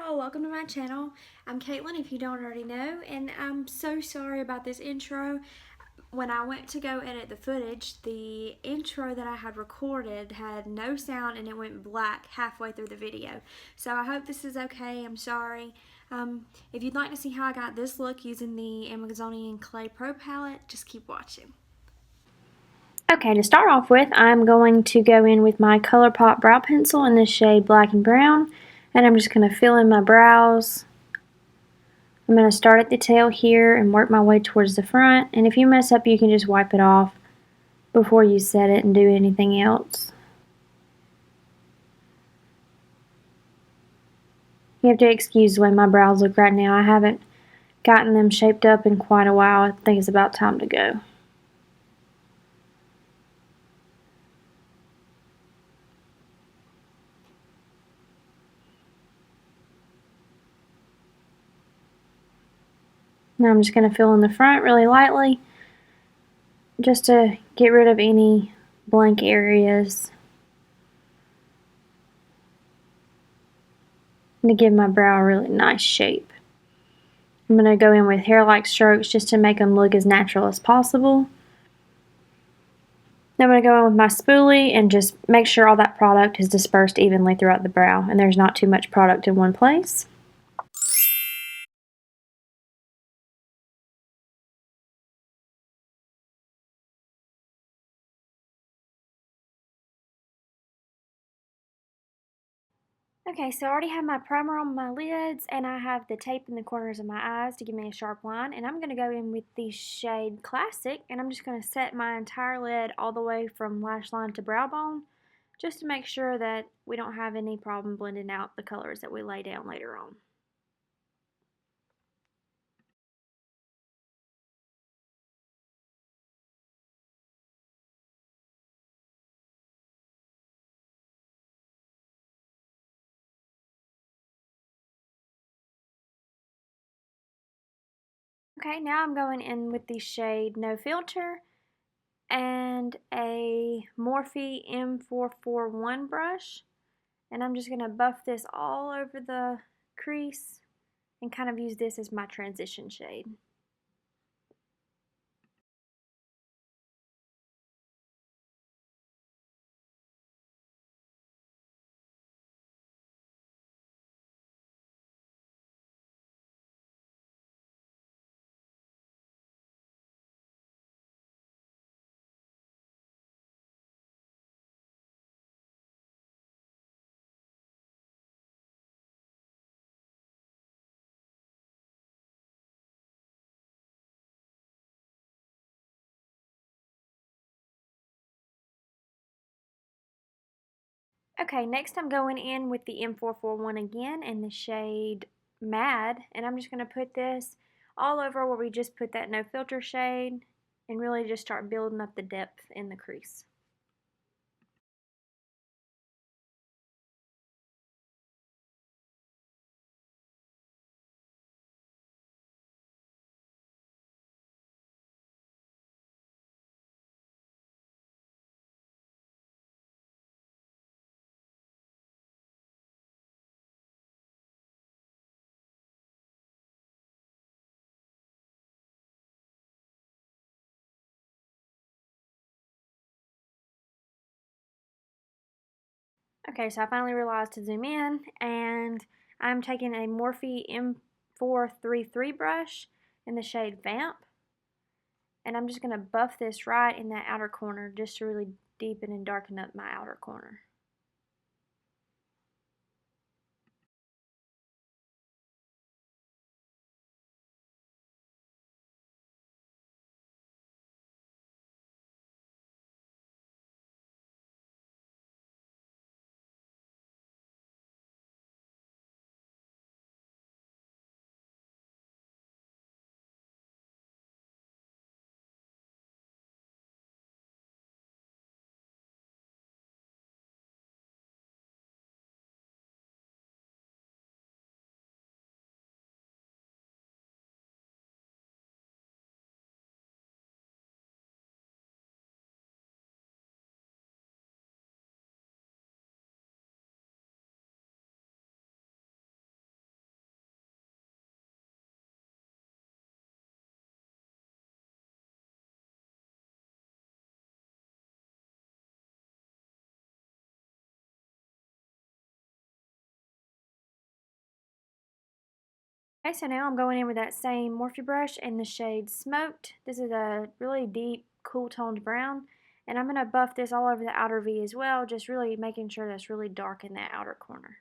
y'all, welcome to my channel. I'm Caitlin if you don't already know, and I'm so sorry about this intro. When I went to go edit the footage, the intro that I had recorded had no sound and it went black halfway through the video. So I hope this is okay. I'm sorry. If you'd like to see how I got this look using the Amazonian Clay Pro palette, just keep watching. Okay, to start off with, I'm going to go in with my ColourPop brow pencil in the shade Black and Brown, and I'm just going to fill in my brows. I'm going to start at the tail here and work my way towards the front, and if you mess up, you can just wipe it off before you set it and do anything else. You have to excuse the way my brows look right now. I haven't gotten them shaped up in quite a while. I think it's about time to go. Now I'm just going to fill in the front really lightly, just to get rid of any blank areas and to give my brow a really nice shape. I'm going to go in with hair-like strokes just to make them look as natural as possible. Now I'm going to go in with my spoolie and just make sure all that product is dispersed evenly throughout the brow and there's not too much product in one place. Okay, so I already have my primer on my lids and I have the tape in the corners of my eyes to give me a sharp line, and I'm going to go in with the shade Classic and I'm just going to set my entire lid all the way from lash line to brow bone just to make sure that we don't have any problem blending out the colors that we lay down later on. Okay, now I'm going in with the shade No Filter and a Morphe M441 brush, and I'm just going to buff this all over the crease and kind of use this as my transition shade. Okay, next I'm going in with the M441 again in the shade Mad, and I'm just going to put this all over where we just put that No Filter shade and really just start building up the depth in the crease. Okay, so I finally realized to zoom in, and I'm taking a Morphe M433 brush in the shade Vamp, and I'm just going to buff this right in that outer corner just to really deepen and darken up my outer corner. Okay, so now I'm going in with that same Morphe brush in the shade Smoked. This is a really deep, cool toned brown. And I'm going to buff this all over the outer V as well, just really making sure that's really dark in that outer corner.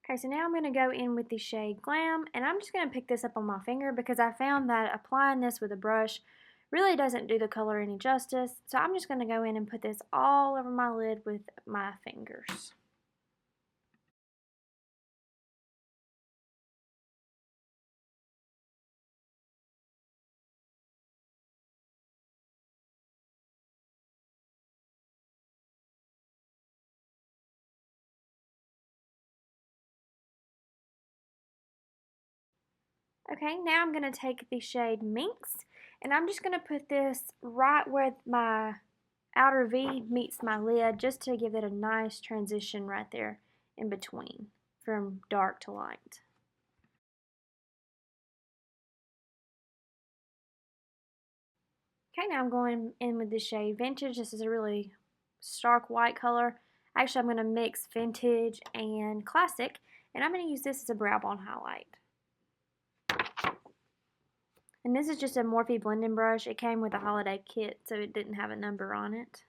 Okay, so now I'm going to go in with the shade Glam, and I'm just going to pick this up on my finger because I found that applying this with a brush really doesn't do the color any justice. So I'm just going to go in and put this all over my lid with my fingers. Okay, now I'm going to take the shade Minx, and I'm just going to put this right where my outer V meets my lid just to give it a nice transition right there in between from dark to light. Okay, now I'm going in with the shade Vintage. This is a really stark white color. Actually, I'm going to mix Vintage and Classic, and I'm going to use this as a brow bone highlight. And this is just a Morphe blending brush. It came with a holiday kit, so it didn't have a number on it.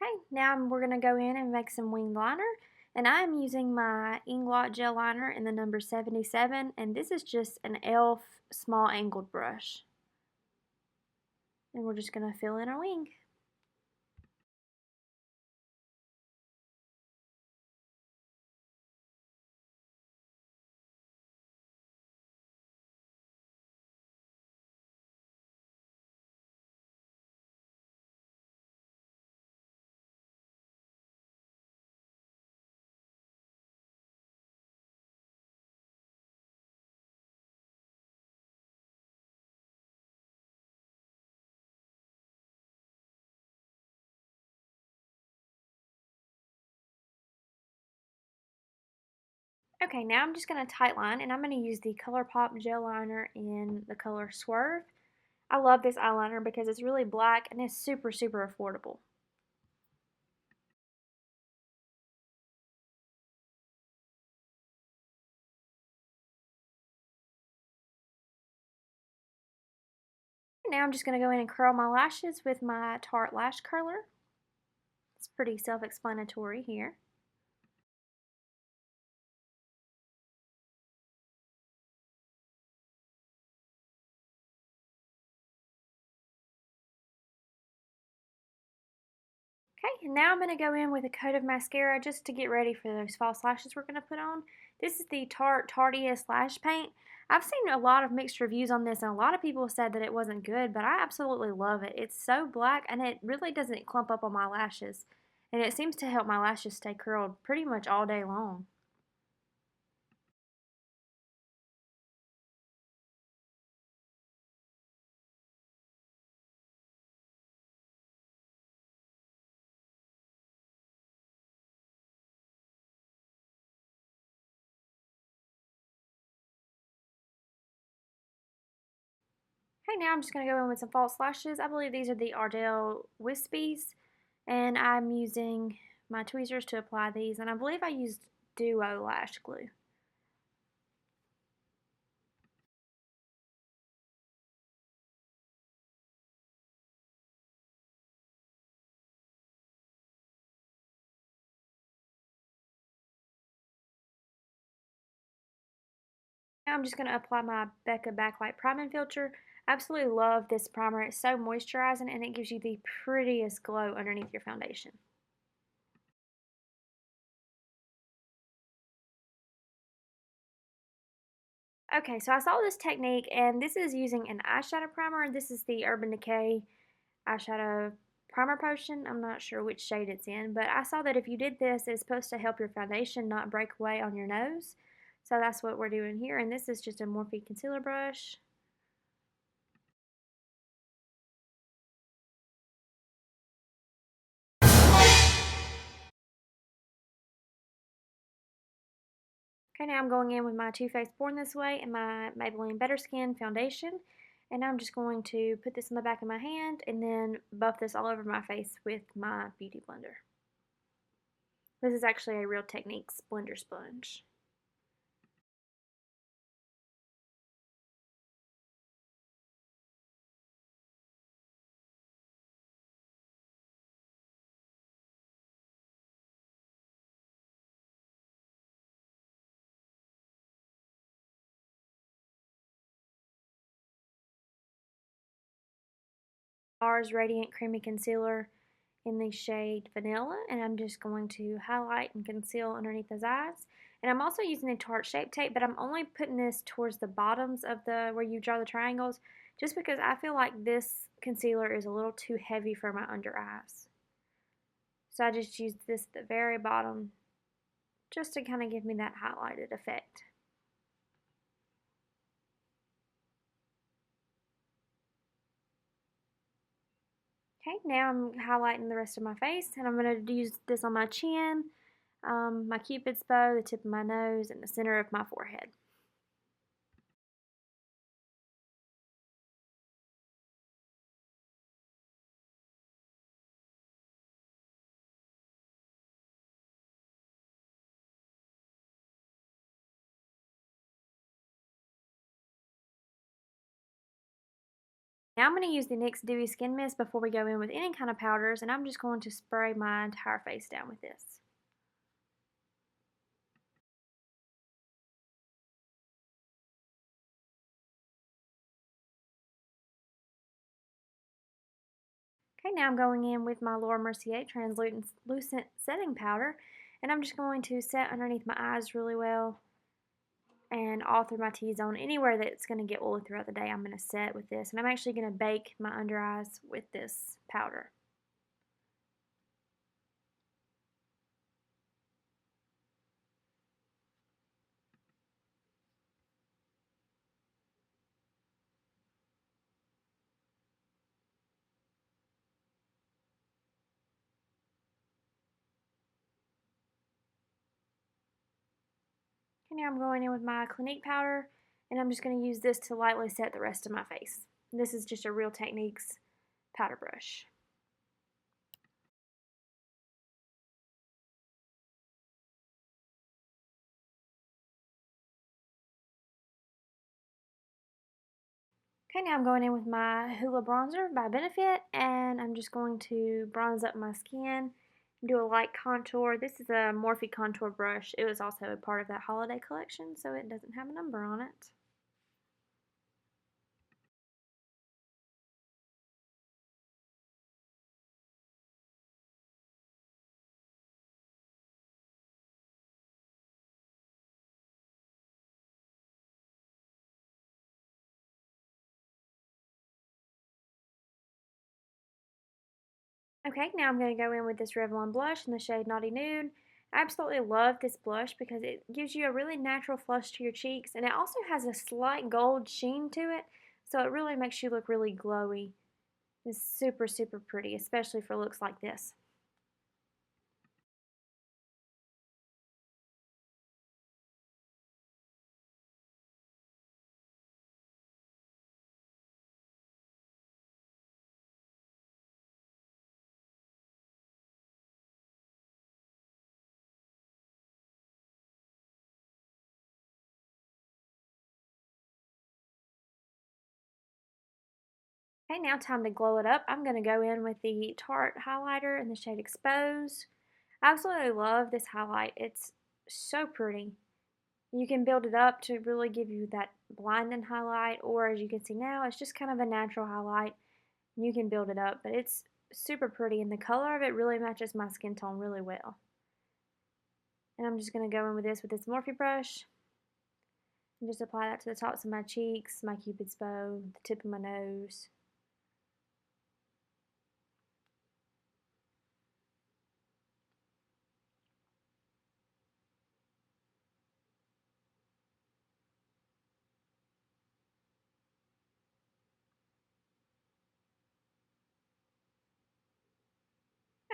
Okay, now we're going to go in and make some winged liner. And I'm using my Inglot gel liner in the number 77. And this is just an e.l.f. small angled brush. And we're just going to fill in our wing. Okay, now I'm just going to tightline, and I'm going to use the ColourPop gel liner in the color Swerve. I love this eyeliner because it's really black and it's super, super affordable. Now I'm just going to go in and curl my lashes with my Tarte Lash Curler. It's pretty self-explanatory here. Okay, and now I'm going to go in with a coat of mascara just to get ready for those false lashes we're going to put on. This is the Tarte Tartiest Lash Paint. I've seen a lot of mixed reviews on this, and a lot of people said that it wasn't good, but I absolutely love it. It's so black, and it really doesn't clump up on my lashes, and it seems to help my lashes stay curled pretty much all day long. Okay, now I'm just going to go in with some false lashes. I believe these are the Ardell Wisples, and I'm using my tweezers to apply these, and I believe I used Duo Lash Glue. Now I'm just going to apply my BECCA Backlight Priming Filter. I absolutely love this primer. It's so moisturizing and it gives you the prettiest glow underneath your foundation. Okay, so I saw this technique, and this is using an eyeshadow primer. This is the Urban Decay eyeshadow primer potion. I'm not sure which shade it's in, but I saw that if you did this, it's supposed to help your foundation not break away on your nose. So that's what we're doing here, and this is just a Morphe concealer brush. Okay, now I'm going in with my Too Faced Born This Way and my Maybelline Better Skin foundation. And I'm just going to put this on the back of my hand and then buff this all over my face with my Beauty Blender. This is actually a Real Techniques blender sponge. Nars Radiant Creamy Concealer in the shade Vanilla, and I'm just going to highlight and conceal underneath his eyes. And I'm also using the Tarte Shape Tape, but I'm only putting this towards the bottoms of the where you draw the triangles, just because I feel like this concealer is a little too heavy for my under eyes. So I just used this at the very bottom just to kind of give me that highlighted effect. Okay, now I'm highlighting the rest of my face, and I'm going to use this on my chin, my cupid's bow, the tip of my nose, and the center of my forehead. Now I'm going to use the NYX Dewy Skin Mist before we go in with any kind of powders, and I'm just going to spray my entire face down with this. Okay, now I'm going in with my Laura Mercier Translucent Setting Powder, and I'm just going to set underneath my eyes really well and all through my T-zone. Anywhere that's going to get oily throughout the day, I'm going to set with this, and I'm actually going to bake my under eyes with this powder. Okay, now I'm going in with my Clinique powder, and I'm just going to use this to lightly set the rest of my face. This is just a Real Techniques powder brush. Okay, now I'm going in with my Hoola bronzer by Benefit, and I'm just going to bronze up my skin, do a light contour. This is a Morphe contour brush. It was also a part of that holiday collection, so it doesn't have a number on it. Okay, now I'm going to go in with this Revlon blush in the shade Naughty Nude. I absolutely love this blush because it gives you a really natural flush to your cheeks, and it also has a slight gold sheen to it, so it really makes you look really glowy. It's super, super pretty, especially for looks like this. Okay, now time to glow it up. I'm going to go in with the Tarte highlighter in the shade Expose. I absolutely love this highlight. It's so pretty. You can build it up to really give you that blinding highlight, or as you can see now, it's just kind of a natural highlight. You can build it up, but it's super pretty, and the color of it really matches my skin tone really well. And I'm just going to go in with this Morphe brush, and just apply that to the tops of my cheeks, my cupid's bow, the tip of my nose.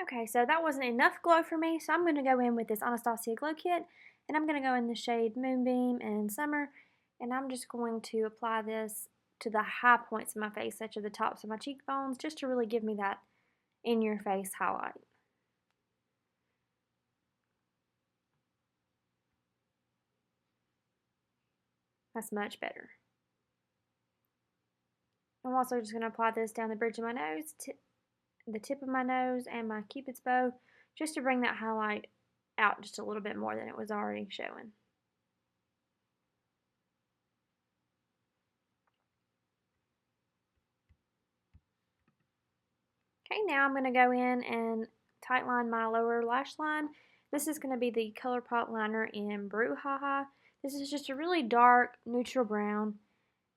Okay, so that wasn't enough glow for me, so I'm going to go in with this Anastasia Glow Kit, and I'm going to go in the shade Moonbeam and Summer, and I'm just going to apply this to the high points of my face, such as the tops of my cheekbones, just to really give me that in-your-face highlight. That's much better. I'm also just going to apply this down the bridge of my nose, the tip of my nose, and my cupid's bow, just to bring that highlight out just a little bit more than it was already showing. Okay, now I'm going to go in and tight line my lower lash line. This is going to be the ColourPop liner in BrewHala. This is just a really dark, neutral brown,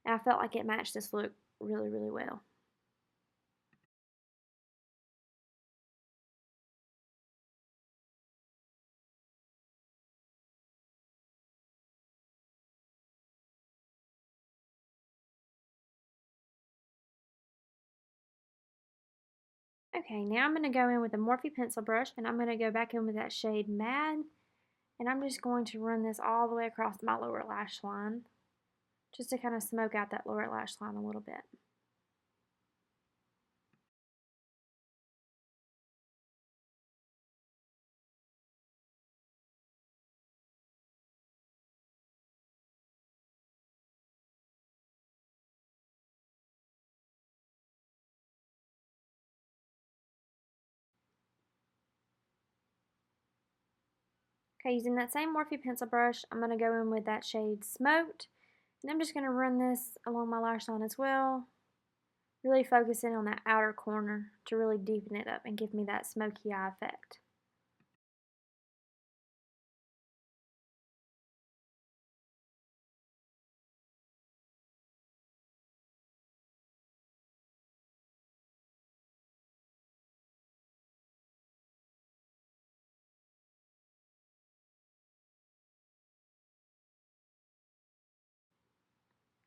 and I felt like it matched this look really, really well. Okay, now I'm going to go in with a Morphe pencil brush, and I'm going to go back in with that shade Mad, and I'm just going to run this all the way across my lower lash line, just to kind of smoke out that lower lash line a little bit. Okay, using that same Morphe pencil brush, I'm going to go in with that shade Smoked, and I'm just going to run this along my lash line as well, really focusing on that outer corner to really deepen it up and give me that smoky eye effect.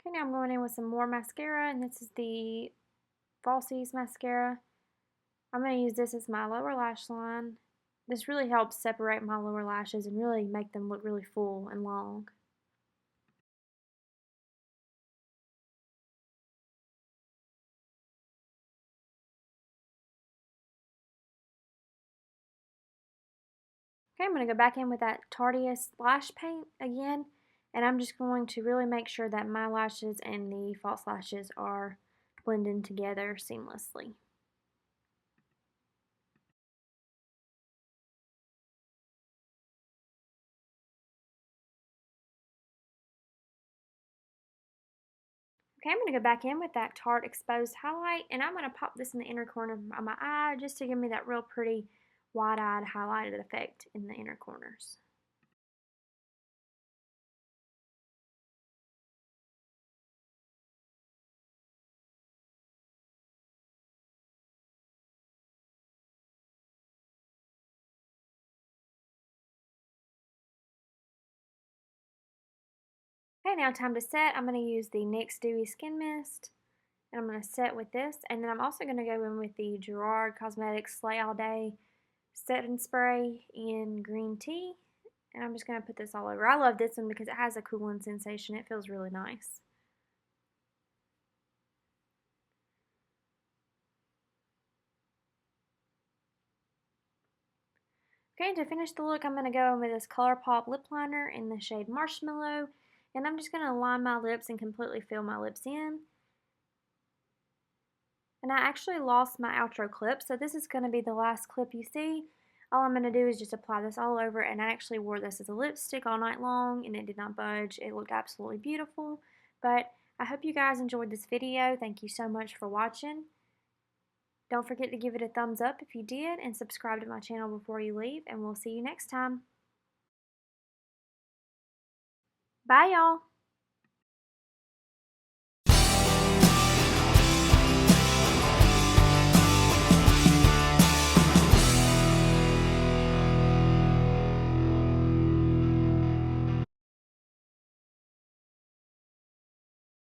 Okay, now I'm going in with some more mascara, and this is the Falsies mascara. I'm going to use this as my lower lash line. This really helps separate my lower lashes and really make them look really full and long. Okay, I'm going to go back in with that Tartiest lash paint again, and I'm just going to really make sure that my lashes and the false lashes are blending together seamlessly. Okay, I'm going to go back in with that Tarte Exposed Highlight, and I'm going to pop this in the inner corner of my eye just to give me that real pretty wide-eyed highlighted effect in the inner corners. Okay, now time to set. I'm going to use the NYX Dewy Skin Mist, and I'm going to set with this, and then I'm also going to go in with the Gerard Cosmetics Slay All Day setting spray in green tea, and I'm just going to put this all over. I love this one because it has a cooling sensation. It feels really nice. Okay, to finish the look, I'm going to go in with this ColourPop lip liner in the shade Marshmallow, and I'm just going to line my lips and completely fill my lips in. And I actually lost my outro clip, so this is going to be the last clip you see. All I'm going to do is just apply this all over, and I actually wore this as a lipstick all night long, and it did not budge. It looked absolutely beautiful. But I hope you guys enjoyed this video. Thank you so much for watching. Don't forget to give it a thumbs up if you did, and subscribe to my channel before you leave, and we'll see you next time. Bye, y'all.